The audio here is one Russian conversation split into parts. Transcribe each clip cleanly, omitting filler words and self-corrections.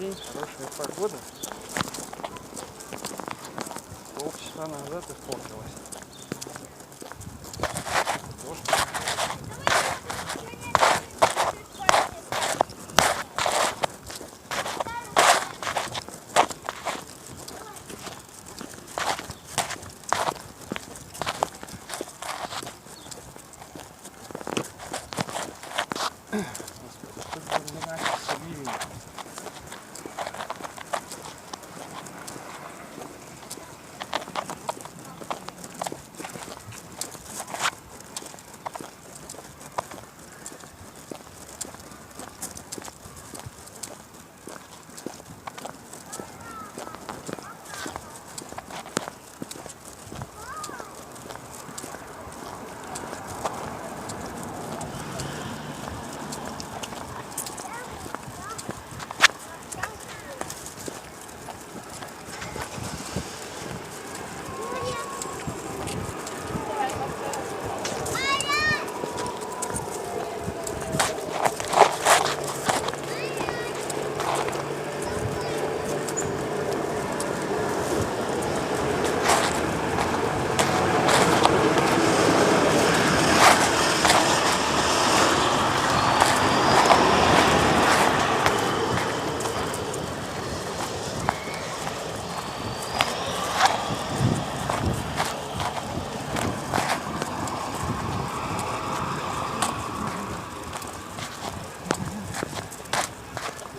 день, хорошая погода. Полчаса назад испортилась. Дождь.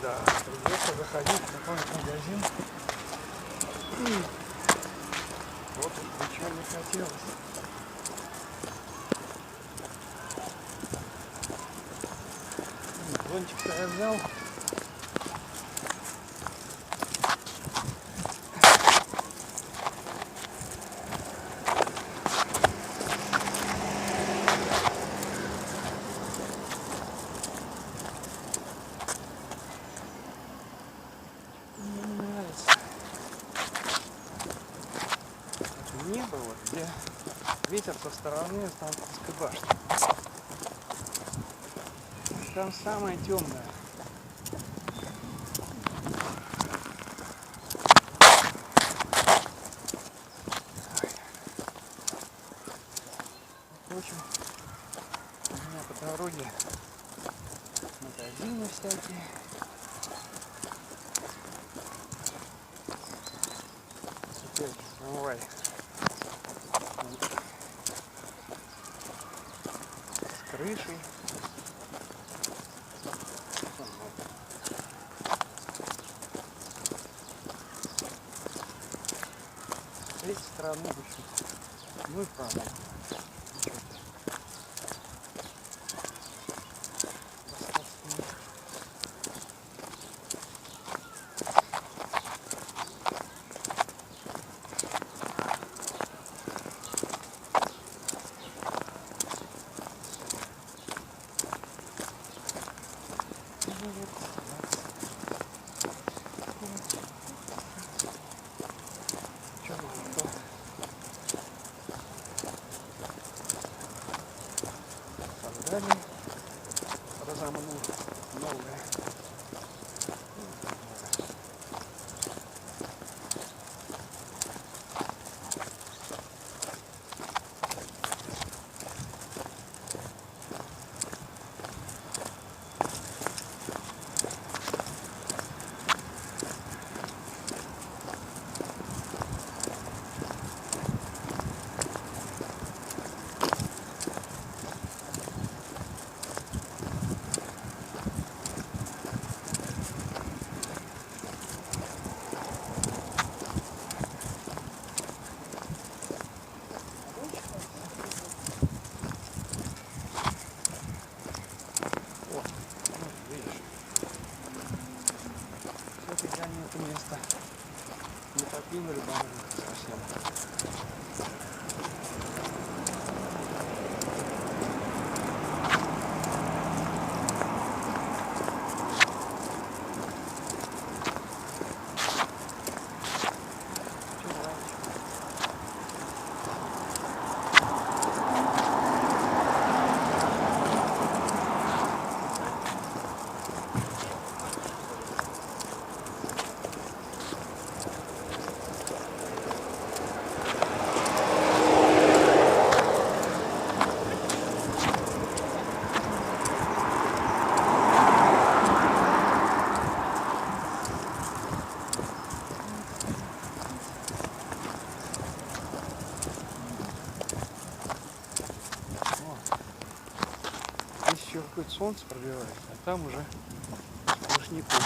Да, придется заходить в какой-нибудь магазин. Вот уж ничего не хотелось. Зонтик-то я взял. Небо, вот где ветер со стороны Останкинской башни. Там самое темное. В общем, у меня по дороге магазины всякие. Теперь трамвай с крышей. С этой стороны очень. Ну и правда. Далее разомнул новое. Они это место не покинули совсем. еще какое-то солнце пробивается, а там уже сплошняком.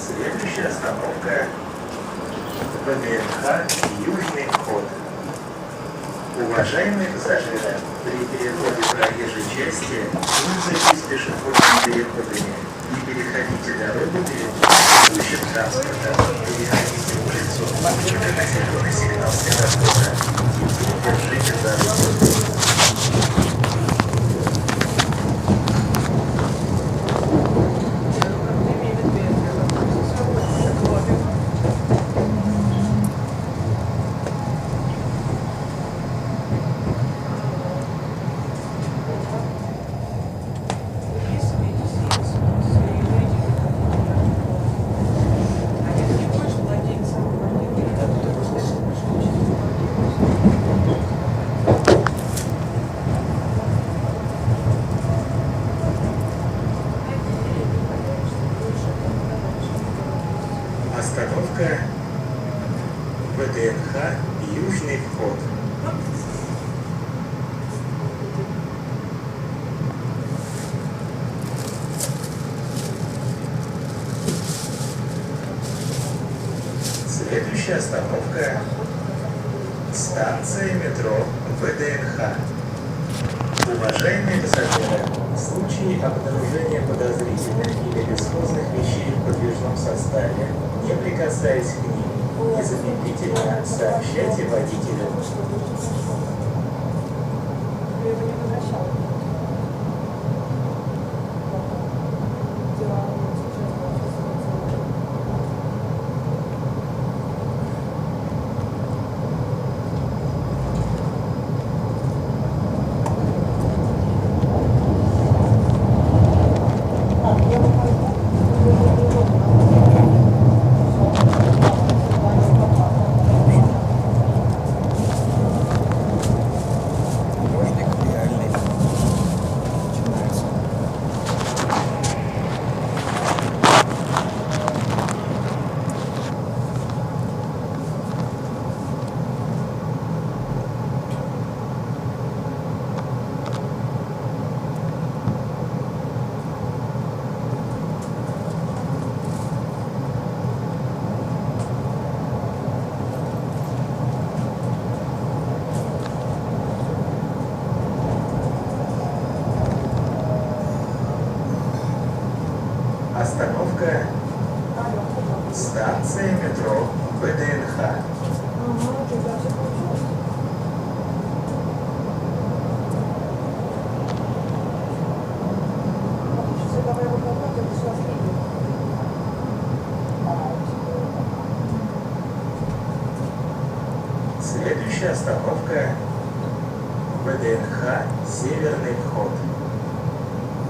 Следующая остановка ВДНХ «Южный вход». Уважаемые пассажиры, при переходе проезжей части пользуйтесь пешеходными переходами и переходите дорогу перед идущим транспортом. Переходите улицу, когда зеленый сигнал светофора, и держите за руку. Остановка ВДНХ «Южный вход». Следующая остановка – станция метро ВДНХ. Уважаемые пассажиры, в случае обнаружения подозрительных или бесхозных вещей в подвижном составе, не прикасаясь к ним, незамедлительно сообщайте водителю. Дождик реальный. Начинается. Остановка станция метро ВДНХ. Следующая остановка ВДНХ «Северный вход».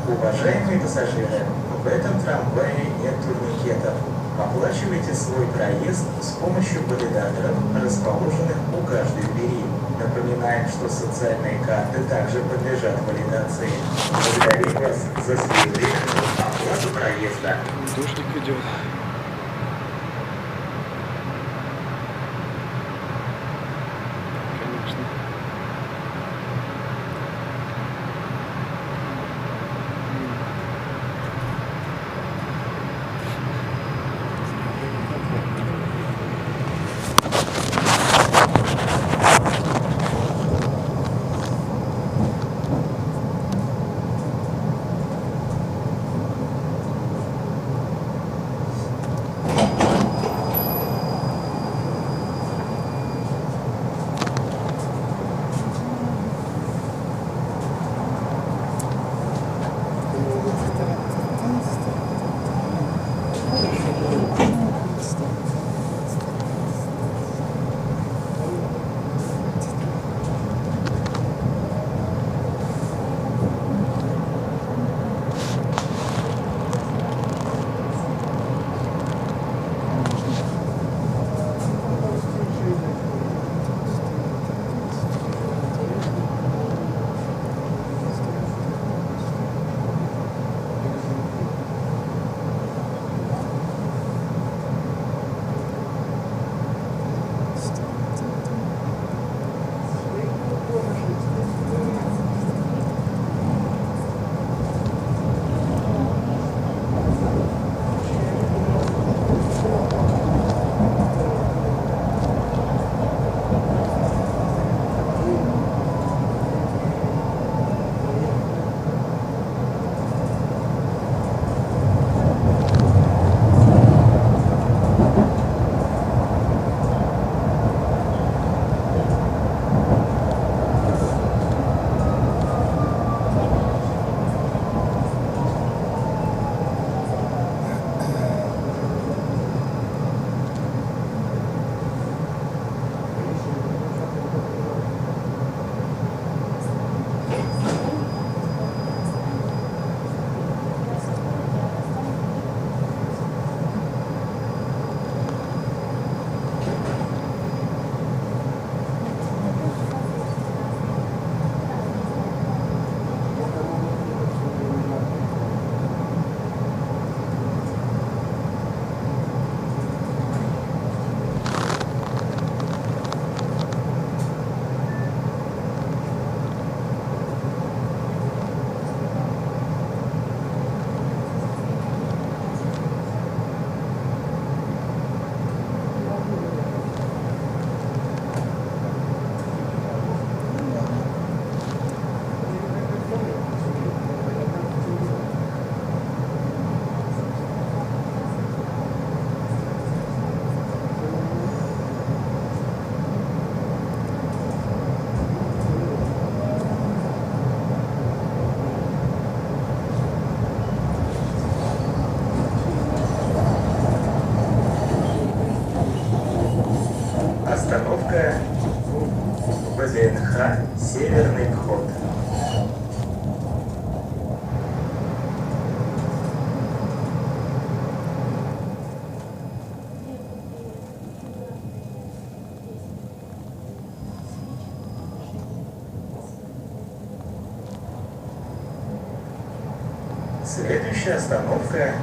Уважаемые пассажиры, в этом трамвае нет турникетов. Оплачивайте свой проезд с помощью валидаторов, расположенных у каждой двери. Напоминаем, что социальные карты также подлежат валидации. Благодарим вас за своевременную оплату проезда. Дождик идет. Конечно. Х. Северный вход. Следующая остановка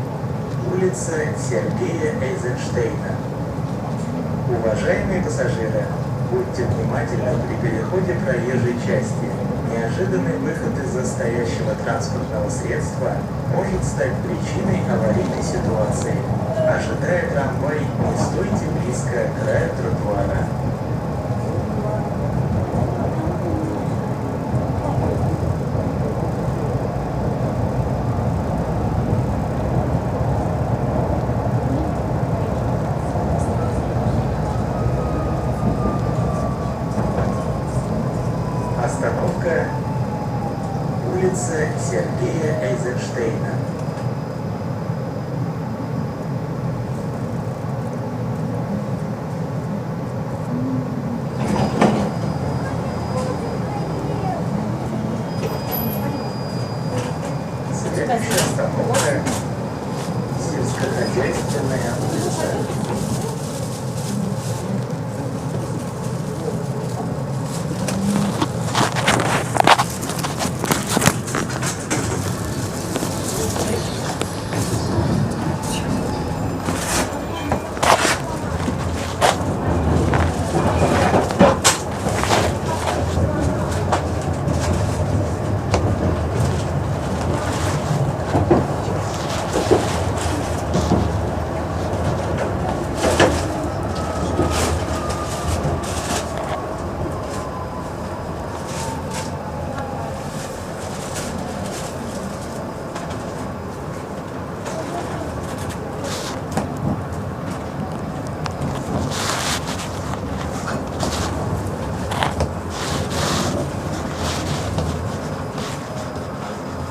– улица Сергея Эйзенштейна. Уважаемые пассажиры, будьте внимательны при переходе проезжей части. Неожиданный выход из-за стоящего транспортного средства может стать причиной аварийной ситуации. Ожидая трамвай, не стойте близко к краю тротуара. Остановка – улица Сергея Эйзенштейна. Следующая остановка – сельскохозяйственная улица.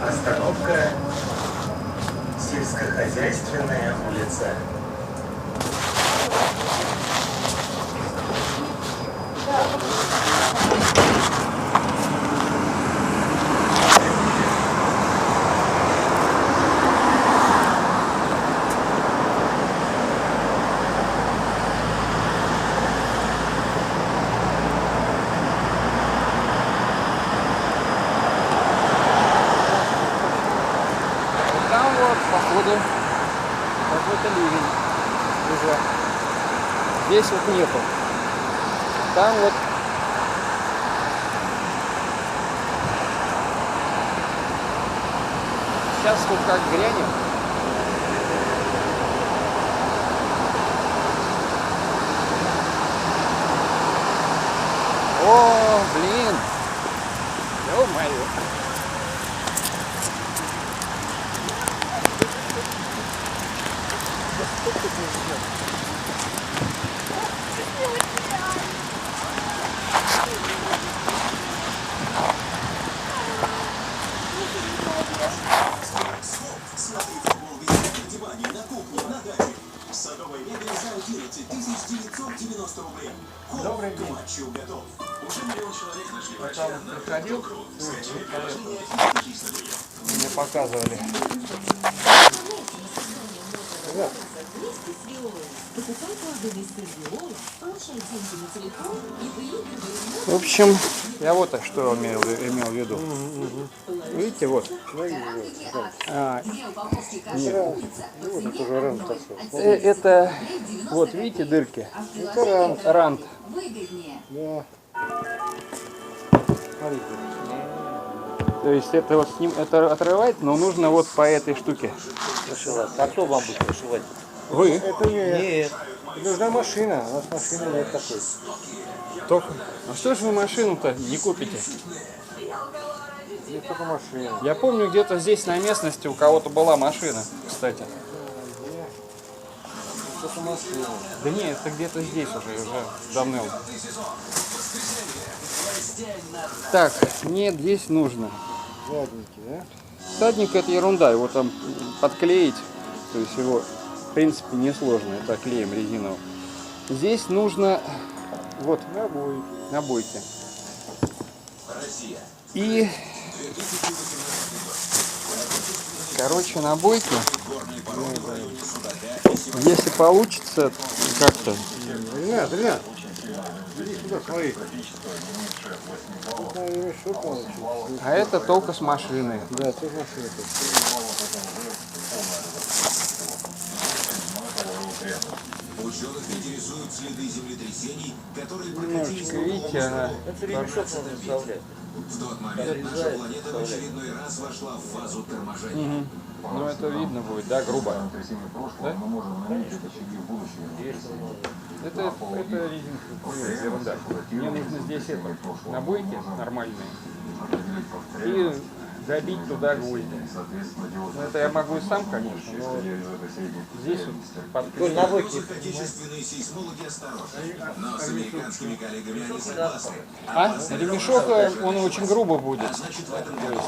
Остановка – сельскохозяйственная улица. Там вот, походу, какой-то ливень уже. Здесь вот нету. Там вот сейчас вот как грянет. О, блин! Ё-моё! Смотри футбол без одевания на кухне, на даче. Садовая мебель за 11 990 рублей. Добрый К день. матчу готов. Уже миллион человек нашли врача Там на приходил? Карту.ру. Скачай приложение «Физический мир». Мне показывали. Вместе с Виолой. Покупай плоды с Виолой, получай деньги на телефон и выигрывай. В общем, я вот так что имел в виду. Видите, вот. Это, вот видите дырки? Это рант. Выгоднее. То есть это вот с ним это отрывать, но нужно вот по этой штуке. А кто вам будет пришивать? Вы? Это нет. Нужна машина. У нас машины нет такой. Только. А что же вы машину-то не купите? Есть только машина. Я помню, где-то здесь на местности у кого-то была машина, кстати. Только машина. Да нет, это где-то здесь уже давно. Так, нет, здесь нужно. Задники, да? Садник это ерунда, его там подклеить, то есть его в принципе несложно, это клеем резиновым. Здесь нужно вот Набойки. набойки. И, короче, на бойке, если получится как-то, Ренат, иди сюда, смотри. а это только с машины. Да, тоже машина. Ученых интересуют следы землетрясений, которые прокатились Немножечко, видите, она... Это ремешок нужно вставлять. в тот момент наша планета в очередной раз вошла в фазу торможения. Ну, это видно будет, да, грубо. Да? Это резинка, ерунда. Мне нужно здесь это, на бойке нормальные, и забить туда гвозди. Ну, это я могу и сам, конечно, но здесь вот Коль, на бойке. Отечественные сейсмологи осторожны, но с американскими коллегами они согласны. ремешок, он очень грубо будет. Значит, в этом году